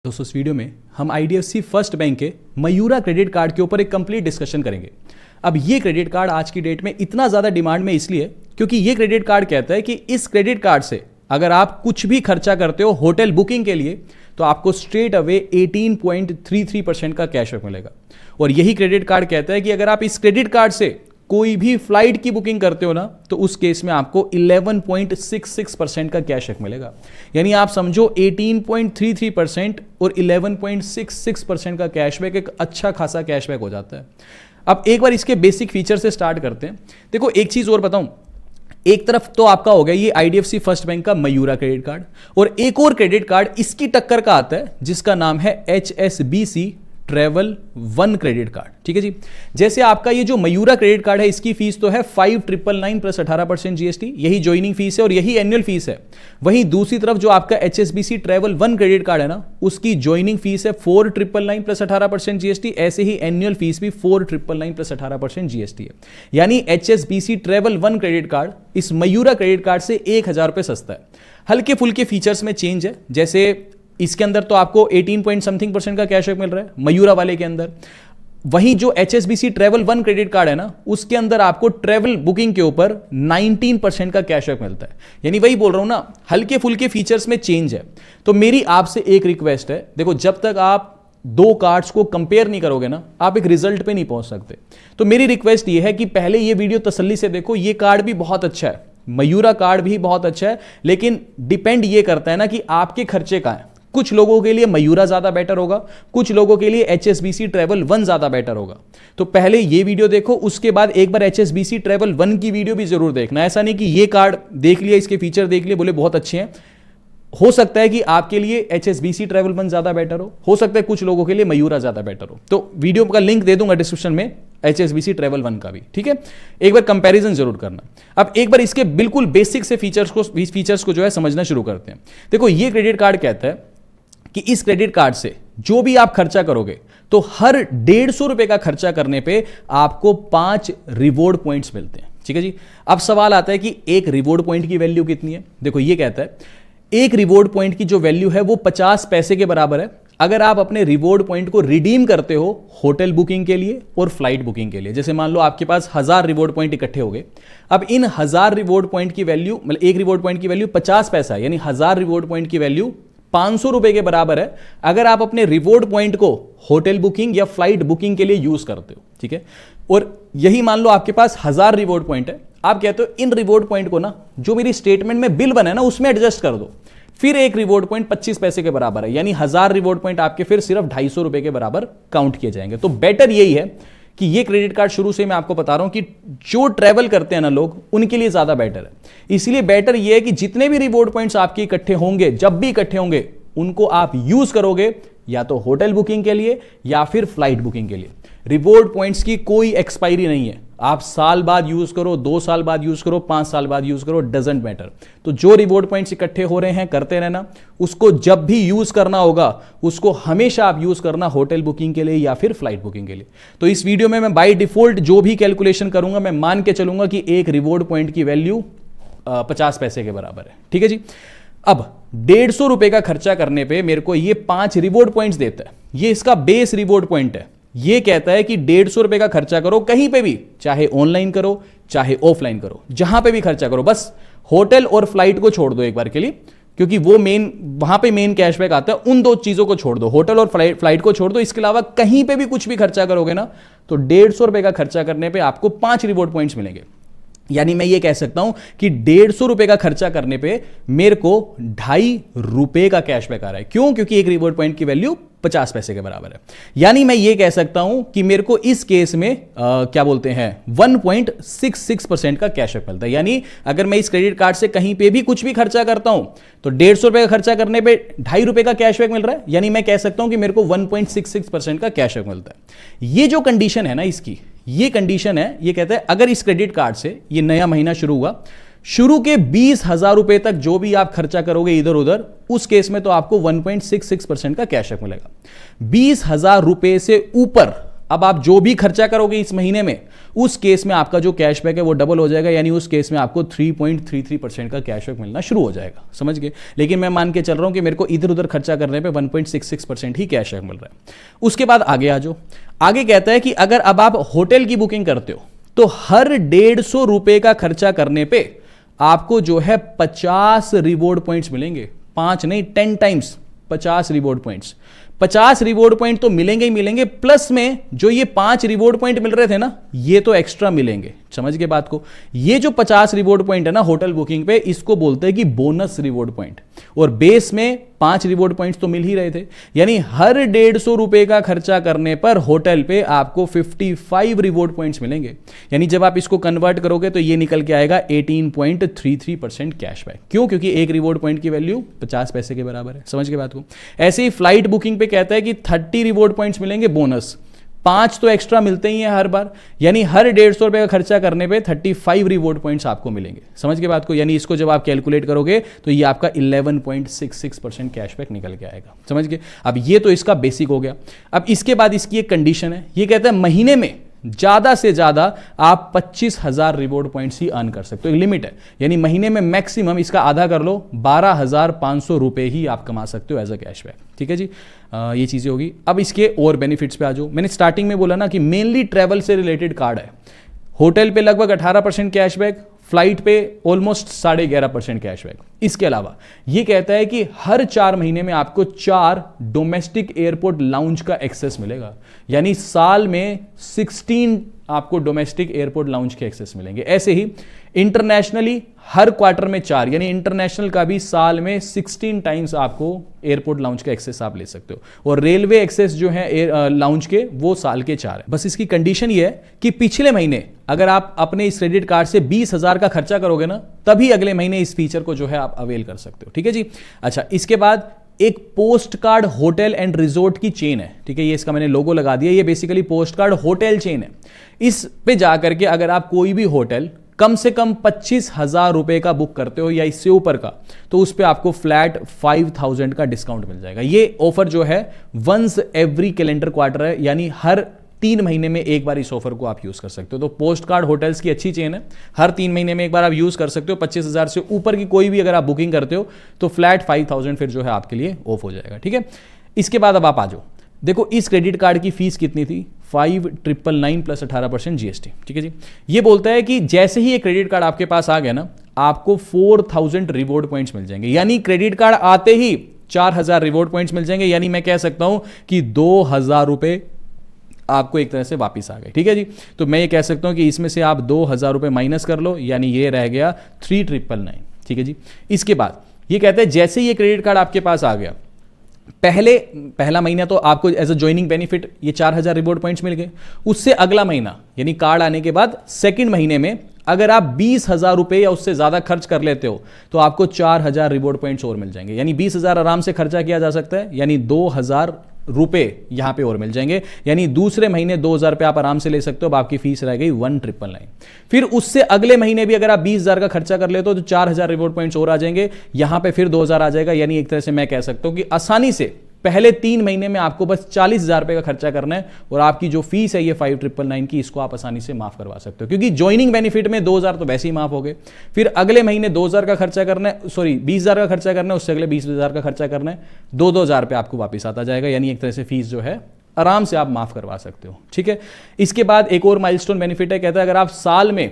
दोस्तों इस वीडियो में हम आईडीएफसी फर्स्ट बैंक के मयूरा क्रेडिट कार्ड के ऊपर एक कंप्लीट डिस्कशन करेंगे। अब ये क्रेडिट कार्ड आज की डेट में इतना ज़्यादा डिमांड में इसलिए क्योंकि ये क्रेडिट कार्ड कहता है कि इस क्रेडिट कार्ड से अगर आप कुछ भी खर्चा करते हो होटल बुकिंग के लिए तो आपको स्ट्रेट अवे 18.33% का कैशबैक मिलेगा। और यही क्रेडिट कार्ड कहता है कि अगर आप इस क्रेडिट कार्ड से कोई भी फ्लाइट की बुकिंग करते हो ना तो उस केस में आपको 11.66% का कैशबैक मिलेगा। यानी आप समझो 18.33% और 11.66% का कैशबैक एक अच्छा खासा कैशबैक हो जाता है। अब एक बार इसके बेसिक फीचर से स्टार्ट करते हैं। देखो एक चीज और बताऊं, एक तरफ तो आपका हो गया ये आईडीएफसी फर्स्ट बैंक का मयूरा क्रेडिट कार्ड, और एक और क्रेडिट कार्ड इसकी टक्कर का आता है जिसका नाम है HSBC travel one credit card. ठीक है जी। जैसे आपका ये जो मयूरा क्रेडिट कार्ड है इसकी फीस तो है 5,999 प्लस 18% जीएसटी, यही ज्वाइनिंग फीस है और यही एनुअल फीस है। वहीं दूसरी तरफ जो आपका HSBC travel one credit card है ना उसकी ज्वाइनिंग फीस है 4,999 प्लस 18% जीएसटी, ऐसे ही एनुअल फीस भी 4,999 प्लस 18% जीएसटी है। यानी HSBC travel one credit card इस मयूरा क्रेडिट कार्ड से 1,000 रुपये सस्ता है। हल्के फुल्के फीचर्स में चेंज है, जैसे इसके अंदर तो आपको 18 पॉइंट समथिंग % का कैशबैक मिल रहा है मयूरा वाले के अंदर। वहीं जो HSBC travel one credit card है ना उसके अंदर आपको ट्रैवल बुकिंग के ऊपर 19% का कैशबैक मिलता है। यानी वही बोल रहा हूं ना, हल्के फुल्के फीचर्स में चेंज है। तो मेरी आपसे एक रिक्वेस्ट है, देखो जब तक आप दो कार्ड्स को कंपेयर नहीं करोगे ना आप एक रिजल्ट पे नहीं पहुंच सकते। तो मेरी रिक्वेस्ट ये है कि पहले ये वीडियो तसल्ली से देखो। ये कार्ड भी बहुत अच्छा है, मयूरा कार्ड भी बहुत अच्छा है, लेकिन डिपेंड ये करता है ना कि आपके खर्चे का है। कुछ लोगों के लिए मयूरा ज्यादा बेटर होगा, कुछ लोगों के लिए एचएसबीसी ट्रैवल वन ज्यादा बेटर होगा। तो पहले ये वीडियो देखो, उसके बाद एक बार एचएसबीसी ट्रैवल वन की वीडियो भी जरूर देखना। ऐसा नहीं कि ये कार्ड देख लिया, इसके फीचर देख लिए, बोले बहुत अच्छे हैं। हो सकता है कि आपके लिए एचएसबीसी ट्रैवल वन ज्यादा बेटर हो सकता है कुछ लोगों के लिए मयूरा ज्यादा बेटर हो। तो वीडियो का लिंक दे दूंगा डिस्क्रिप्शन में एचएसबीसी ट्रैवल वन का भी, ठीक है। एक बार कंपैरिजन जरूर करना। अब एक बार इसके बिल्कुल बेसिक से फीचर्स को जो है समझना शुरू करते हैं। देखो ये क्रेडिट कार्ड कहता है कि इस क्रेडिट कार्ड से जो भी आप खर्चा करोगे तो हर 150 रुपए का खर्चा करने पे आपको 5 रिवॉर्ड पॉइंट्स मिलते हैं। ठीक है जी। अब सवाल आता है कि एक रिवॉर्ड पॉइंट की वैल्यू कितनी है। देखो ये कहता है एक रिवॉर्ड पॉइंट की जो वैल्यू है वो 50 पैसे के बराबर है अगर आप अपने रिवॉर्ड पॉइंट को रिडीम करते हो होटल बुकिंग के लिए और फ्लाइट बुकिंग के लिए। जैसे मान लो आपके पास 1000 रिवॉर्ड पॉइंट इकट्ठे हो गए। अब इन 1000 रिवॉर्ड पॉइंट की वैल्यू, मतलब एक रिवॉर्ड पॉइंट की वैल्यू 50 पैसा है, यानी 1000 रिवॉर्ड पॉइंट की वैल्यू 500 रुपए के बराबर है अगर आप अपने रिवॉर्ड पॉइंट को होटल बुकिंग या फ्लाइट बुकिंग के लिए यूज करते हो। ठीक है। और यही मान लो आपके पास 1000 रिवॉर्ड पॉइंट है, आप कहते हो इन रिवॉर्ड पॉइंट को ना जो मेरी स्टेटमेंट में बिल बना है ना उसमें एडजस्ट कर दो, फिर एक रिवॉर्ड पॉइंट 25 पैसे के बराबर है, यानी 1000 रिवॉर्ड पॉइंट आपके फिर सिर्फ 250 रुपए के बराबर काउंट किए जाएंगे। तो बेटर यही है कि ये क्रेडिट कार्ड शुरू से मैं आपको बता रहा हूं कि जो ट्रैवल करते हैं ना लोग उनके लिए ज्यादा बेटर है। इसलिए बेटर ये है कि जितने भी रिवॉर्ड पॉइंट्स आपके इकट्ठे होंगे, जब भी इकट्ठे होंगे, उनको आप यूज करोगे या तो होटल बुकिंग के लिए या फिर फ्लाइट बुकिंग के लिए। रिवॉर्ड पॉइंट्स की कोई एक्सपायरी नहीं है, आप साल बाद यूज करो, 2 साल बाद यूज करो, 5 साल बाद यूज करो, डजंट मैटर। तो जो रिवॉर्ड पॉइंट्स इकट्ठे हो रहे हैं करते रहना, उसको जब भी यूज करना होगा उसको हमेशा आप यूज करना होटल बुकिंग के लिए या फिर फ्लाइट बुकिंग के लिए। तो इस वीडियो में मैं बाय डिफॉल्ट जो भी कैलकुलेशन करूंगा मैं मान के चलूंगा कि एक रिवॉर्ड पॉइंट की वैल्यू 50 पैसे के बराबर है। ठीक है जी। अब 150 रुपए का खर्चा करने पे मेरे को ये 5 रिवॉर्ड पॉइंट्स देता है। ये इसका बेस रिवॉर्ड पॉइंट है। ये कहता है कि 150 रुपए का खर्चा करो कहीं पे भी, चाहे ऑनलाइन करो चाहे ऑफलाइन करो, जहां पे भी खर्चा करो, बस होटल और फ्लाइट को छोड़ दो एक बार के लिए, क्योंकि वो वहां पे मेन कैशबैक आता है। उन दो चीजों को छोड़ दो, होटल और फ्लाइट को छोड़ दो। इसके अलावा कहीं पे भी कुछ भी खर्चा करोगे ना तो 150 रुपए का खर्चा करने पे आपको 5 रिवॉर्ड पॉइंट्स मिलेंगे। यानी मैं ये कह सकता हूं कि 150 रुपए का खर्चा करने पे मेरे को 2.5 रुपए का कैशबैक आ रहा है। क्यों? क्योंकि एक रिवॉर्ड पॉइंट की वैल्यू 50 पैसे के बराबर है। यानी मैं ये कह सकता हूं कि मेरे को इस केस में क्या बोलते हैं 1.66% का कैशबैक मिलता है। यानी अगर मैं इस क्रेडिट कार्ड से कहीं पे भी कुछ भी खर्चा करता हूं तो 150 रुपए का खर्चा करने पे 2.5 रुपए का कैशबैक मिल रहा है। यानी मैं कह सकता हूं कि मेरे को 1.66% का कैशबैक मिलता है। ये जो कंडीशन है ना इसकी, ये कंडीशन है, ये कहता है अगर इस क्रेडिट कार्ड से ये नया महीना शुरू हुआ, शुरू के 20,000 रुपए तक जो भी आप खर्चा करोगे इधर उधर, उस केस में तो आपको 1.66% का कैशबैक मिलेगा। 20,000 रुपए से ऊपर अब आप जो भी खर्चा करोगे इस महीने में, उस केस में आपका जो कैशबैक है वो डबल हो जाएगा, यानी उस केस में आपको 3.33% का कैशबैक मिलना शुरू हो जाएगा, समझ गए। लेकिन मैं मान के चल रहा हूं कि मेरे को इधर उधर खर्चा करने पे 1.66% ही कैशबैक मिल रहा है। उसके बाद आगे आ जाओ, आगे कहता है कि अगर अब आप होटल की बुकिंग करते हो तो हर 150 रुपए का खर्चा करने पे आपको जो है 50 रिवॉर्ड पॉइंट्स मिलेंगे। 5 नहीं, 10 times 50 reward points. 50 reward point तो मिलेंगे ही मिलेंगे, प्लस में जो ये 5 रिवॉर्ड पॉइंट मिल रहे थे ना, ये तो एक्स्ट्रा मिलेंगे। समझ गए बात को। ये जो 50 रिवॉर्ड पॉइंट है ना होटल बुकिंग पे, इसको बोलते हैं कि बोनस रिवॉर्ड पॉइंट। और बेस में 5 रिवॉर्ड पॉइंट्स तो मिल ही रहे थे, यानी हर 150 रुपए का खर्चा करने पर होटल पे आपको 55 रिवॉर्ड पॉइंट्स मिलेंगे। यानी जब आप इसको कन्वर्ट करोगे तो ये निकल के आएगा 18.33% कैशबैक। क्यों? क्योंकि एक रिवॉर्ड पॉइंट की वैल्यू 50 पैसे के बराबर है। समझ गए बात को। ऐसे ही फ्लाइट बुकिंग पे कहता है कि 30 रिवॉर्ड पॉइंट्स मिलेंगे बोनस। 5 तो एक्स्ट्रा मिलते ही हैं हर बार, यानी हर 150 रुपए का खर्चा करने पे 35 रिवॉर्ड पॉइंट्स आपको मिलेंगे। समझ के बात को। यानी इसको जब आप कैलकुलेट करोगे तो ये आपका 11.66% कैशबैक निकल के आएगा। समझ गए। अब ये तो इसका बेसिक हो गया। अब इसके बाद इसकी एक कंडीशन है, ये कहता है महीने में ज्यादा से ज्यादा आप 25,000 रिवॉर्ड पॉइंट्स ही अर्न कर सकते हो। एक लिमिट है, यानी महीने में मैक्सिमम, इसका आधा कर लो, 12,500 रुपए ही आप कमा सकते हो एज अ कैशबैक। ठीक है जी। ये चीजें होगी। अब इसके और बेनिफिट्स पे आ जाओ। मैंने स्टार्टिंग में बोला ना कि मेनली ट्रैवल से रिलेटेड कार्ड है। होटल पे लगभग 18% कैशबैक, फ्लाइट पे ऑलमोस्ट 11.5% कैशबैक। इसके अलावा ये कहता है कि हर 4 महीने में आपको 4 डोमेस्टिक एयरपोर्ट लाउंज का एक्सेस मिलेगा, यानी साल में 16 आपको डोमेस्टिक एयरपोर्ट लाउंज के एक्सेस मिलेंगे। ऐसे ही इंटरनेशनली हर क्वार्टर में 4, यानी इंटरनेशनल का भी साल में 16 टाइम्स आपको एयरपोर्ट लाउंज का एक्सेस आप ले सकते हो। और रेलवे एक्सेस जो है लाउंज के, वो साल के 4 है। बस इसकी कंडीशन ये है कि पिछले महीने अगर आप अपने इस क्रेडिट कार्ड से 20,000 का खर्चा करोगे ना, तभी अगले महीने इस फीचर को जो है आप अवेल कर सकते हो। ठीक है जी। अच्छा, इसके बाद एक post card hotel and resort की चेन है। ठीक है, ये इसका मैंने लोगो लगा दिया। ये basically post card hotel chain है। इस पे जाकर के अगर आप कोई भी होटल कम से कम 25,000 रुपए का बुक करते हो या इससे ऊपर का, तो उस पे आपको फ्लैट 5,000 का डिस्काउंट मिल जाएगा। ये ऑफर जो है वंस एवरी कैलेंडर क्वार्टर है, यानी हर 3 महीने में एक बार इस ऑफर को आप यूज कर सकते हो। तो पोस्ट कार्ड होटल्स की अच्छी चेन है, हर 3 महीने में एक बार आप यूज कर सकते हो। 25,000 से ऊपर की कोई भी अगर आप बुकिंग करते हो तो फ्लैट 5,000 फिर जो है आपके लिए ऑफ हो जाएगा। ठीक है। इसके बाद अब आप आ जाओ, देखो इस क्रेडिट कार्ड की फीस कितनी थी, 5,999 प्लस 18% जीएसटी। ठीक है जी। ये बोलता है कि जैसे ही ये क्रेडिट कार्ड आपके पास आ गया ना, आपको 4,000 रिवॉर्ड पॉइंट्स मिल जाएंगे। यानी क्रेडिट कार्ड आते ही 4,000 रिवॉर्ड पॉइंट्स मिल जाएंगे। यानी मैं कह सकता हूं कि 2,000 रुपए आपको एक तरह से वापस आ गए। ठीक है जी। तो मैं ये कह सकता हूं कि इसमें से आप 2,000 रुपए माइनस कर लो, यानी ये रह गया 3,999। ठीक है जी। इसके बाद ये कहते हैं जैसे ये क्रेडिट कार्ड आपके पास आ गया, पहला महीना तो आपको एज अ ज्वाइनिंग बेनिफिट ये 4,000 रिवॉर्ड पॉइंट्स मिल गए। उससे अगला महीना यानी कार्ड आने के बाद सेकंड महीने में अगर आप 20,000 रुपए या उससे ज्यादा खर्च कर लेते हो तो आपको 4,000 रिवॉर्ड पॉइंट्स और मिल जाएंगे। यानी 20,000 आराम से खर्चा किया जा सकता है, यानी 2,000 रुपए यहां पे और मिल जाएंगे। यानी दूसरे महीने 2,000 रुपए आप आराम से ले सकते हो। अब आपकी फीस रह गई 1,999। फिर उससे अगले महीने भी अगर आप 20,000 का खर्चा कर लेते हो तो 4,000 रिवॉर्ड पॉइंट्स और आ जाएंगे। यहां पे फिर 2,000 आ जाएगा। यानी एक तरह से मैं कह सकता हूं कि आसानी से पहले 3 महीने में आपको बस 40,000 रुपए का खर्चा करना है और आपकी जो फीस है ये 5,999 की, इसको आप आसानी से माफ करवा सकते हो। क्योंकि ज्वाइनिंग बेनिफिट में 2,000 तो वैसे ही माफ हो गए। फिर अगले महीने 2,000 का खर्चा करना है, 20,000 का खर्चा करना है, उससे अगले 20,000 का खर्चा करना है, 2,000 रुपए आपको वापस आता जाएगा। यानी एक तरह से फीस जो है आराम से आप माफ करवा सकते हो। ठीक है। इसके बाद एक और माइलस्टोन बेनिफिट है, कहता है अगर आप साल में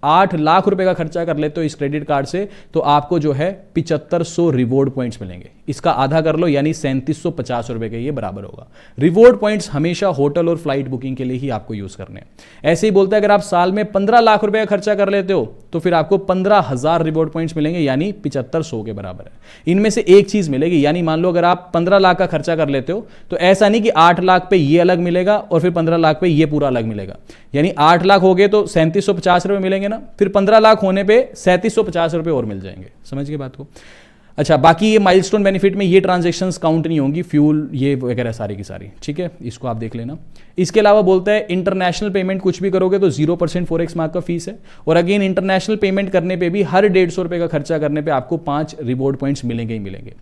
8 लाख रुपए का खर्चा कर लेते हो इस क्रेडिट कार्ड से, तो आपको जो है 7,500 रिवॉर्ड पॉइंट्स मिलेंगे। इसका आधा कर लो, यानी 3,750 रुपए के ये बराबर होगा। रिवॉर्ड पॉइंट्स हमेशा होटल और फ्लाइट बुकिंग के लिए ही आपको यूज करने हैं। ऐसे ही बोलता है अगर आप साल में 15 लाख रुपए का खर्चा कर लेते हो तो फिर आपको 15,000 रिवॉर्ड पॉइंट्स मिलेंगे, यानी 7,500 के बराबर है। इनमें से एक चीज मिलेगी, यानी मान लो अगर आप 15 लाख का खर्चा कर लेते हो तो ऐसा नहीं कि 8 लाख पे ये अलग मिलेगा और फिर 15 लाख पे ये पूरा अलग मिलेगा। यानी 8 लाख हो गए तो 3,750 रुपए मिलेंगे ना, फिर 15 लाख होने पे 3,750 रुपए और मिल जाएंगे। समझ गए बात को। अच्छा, बाकी ये माइलस्टोन बेनिफिट में ये ट्रांजैक्शंस काउंट नहीं होंगी, फ्यूल ये वगैरह सारी की सारी। ठीक है, इसको आप देख लेना। इसके अलावा बोलता है इंटरनेशनल पेमेंट कुछ भी करोगे तो 0% फॉरेक्स मार्क का फीस है। और अगेन इंटरनेशनल पेमेंट करने पे भी हर 150 रुपए का खर्चा करने पे आपको 5 रिवॉर्ड पॉइंट्स मिलेंगे ही मिलेंगे।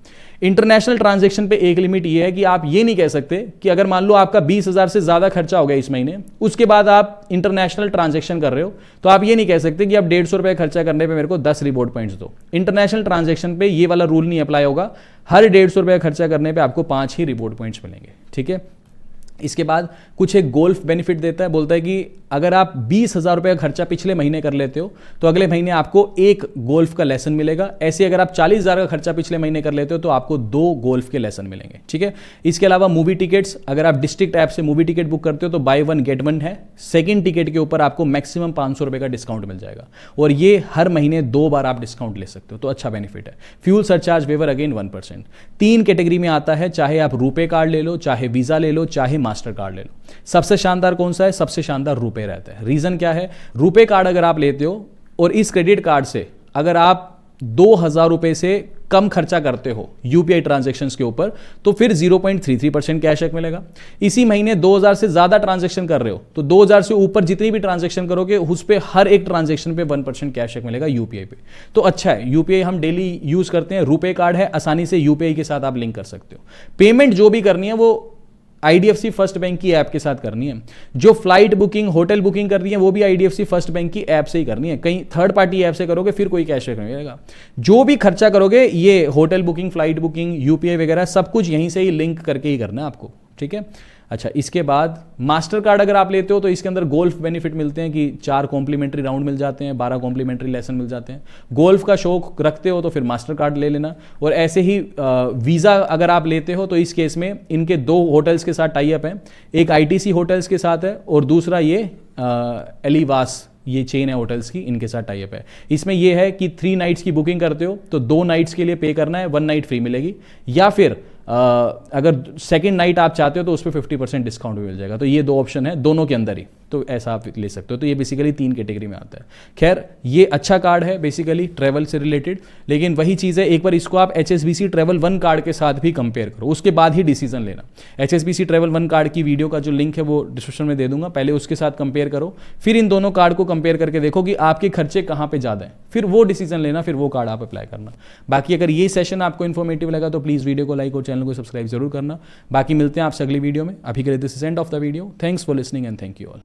इंटरनेशनल ट्रांजैक्शन पे एक लिमिट ये है कि आप ये नहीं कह सकते कि अगर मान लो आपका 20,000 से ज़्यादा खर्चा हो गया इस महीने, उसके बाद आप इंटरनेशनल ट्रांजैक्शन कर रहे हो, तो आप ये नहीं कह सकते कि अब 150 रुपये खर्चा करने पे मेरे को 10 रिवॉर्ड पॉइंट्स दो। इंटरनेशनल ट्रांजैक्शन पे ये वाला रूल नहीं अप्लाई होगा, हर 150 रुपये खर्चा करने पे आपको 5 ही रिवॉर्ड पॉइंट्स मिलेंगे, ठीक है। इसके बाद कुछ एक गोल्फ बेनिफिट देता है, बोलता है कि अगर आप 20,000 रुपये का खर्चा पिछले महीने कर लेते हो तो अगले महीने आपको एक गोल्फ का लेसन मिलेगा। ऐसे अगर आप 40,000 का खर्चा पिछले महीने कर लेते हो तो आपको 2 गोल्फ के लेसन मिलेंगे, ठीक है। इसके अलावा मूवी टिकट्स, अगर आप डिस्ट्रिक्ट ऐप से मूवी टिकट बुक करते हो तो बाय 1 गेट 1 है। सेकंड टिकट के ऊपर आपको मैक्सिमम 500 रुपये का डिस्काउंट मिल जाएगा और ये हर महीने 2 बार आप डिस्काउंट ले सकते हो, तो अच्छा बेनिफिट है। Fuel surcharge waiver again 1%। 3 category में आता है, चाहे आप रुपे कार्ड ले लो, चाहे वीजा ले लो, चाहे मास्टर कार्ड ले लो। सबसे शानदार कौन सा है? सबसे शानदार रुपे रहता है। रीजन क्या है? रुपे कार्ड अगर आप लेते हो और इस क्रेडिट कार्ड से अगर आप 2,000 रुपए से कम खर्चा करते हो यूपीआई ट्रांजैक्शंस के ऊपर तो फिर 0.33% कैशबैक मिलेगा। इसी महीने 2,000 से ज्यादा ट्रांजैक्शन कर रहे हो तो 2,000 से ऊपर जितनी भी ट्रांजैक्शन करोगे उस पर हर एक ट्रांजैक्शन पे 1% कैशबैक मिलेगा यूपीआई पे। तो अच्छा है, यूपीआई हम डेली यूज करते हैं, रुपे कार्ड है, आसानी से यूपीआई के साथ आप लिंक कर सकते हो। पेमेंट जो भी करनी है वो आईडीएफसी फर्स्ट बैंक की ऐप के साथ करनी है। जो फ्लाइट बुकिंग, होटल बुकिंग करनी है वो भी आईडीएफसी फर्स्ट बैंक की ऐप से ही करनी है। कहीं थर्ड पार्टी ऐप से करोगे फिर कोई कैशबैक नहीं मिलेगा। जो भी खर्चा करोगे ये hotel booking, flight booking, UPI वगैरह सब कुछ यहीं से ही लिंक करके ही करना है आपको, ठीक है। अच्छा, इसके बाद मास्टर कार्ड अगर आप लेते हो तो इसके अंदर गोल्फ बेनिफिट मिलते हैं कि 4 कॉम्प्लीमेंट्री राउंड मिल जाते हैं, 12 कॉम्प्लीमेंट्री लेसन मिल जाते हैं। गोल्फ का शौक रखते हो तो फिर मास्टर कार्ड ले लेना। और ऐसे ही वीज़ा अगर आप लेते हो तो इस केस में इनके 2 होटल्स के साथ टाई अप है, एक आईटीसी होटल्स के साथ है और दूसरा ये एलिवास, ये चेन है होटल्स की, इनके साथ टाई अप है। इसमें यह है कि 3 नाइट्स की बुकिंग करते हो तो 2 नाइट्स के लिए पे करना है, 1 नाइट फ्री मिलेगी, या फिर अगर सेकंड नाइट आप चाहते हो तो उस पर 50% डिस्काउंट भी मिल जाएगा। तो ये 2 ऑप्शन है दोनों के अंदर ही, तो ऐसा आप ले सकते हो। तो ये बेसिकली 3 कैटेगरी में आता है। खैर ये अच्छा कार्ड है बेसिकली ट्रैवल से रिलेटेड, लेकिन वही चीज़ है, एक बार इसको आप HSBC ट्रैवल 1 कार्ड के साथ भी कंपेयर करो, उसके बाद ही डिसीजन लेना। HSBC ट्रैवल 1 कार्ड की वीडियो का जो लिंक है वो डिस्क्रिप्शन में दे दूंगा, पहले उसके साथ कंपेयर करो, फिर इन दोनों कार्ड को कंपेयर करके देखो कि आपके खर्चे कहाँ पे ज़्यादा है, फिर वो डिसीजन लेना, फिर वो कार्ड आप अप्लाई करना। बाकी अगर ये सेशन आपको इन्फॉर्मेटिव लगा तो प्लीज़ वीडियो को लाइक और चैनल को सब्सक्राइब जरूर करना। बाकी मिलते हैं आपसे अगली वीडियो में। अभी के लिए this is end of the video. Thanks for listening and thank you all.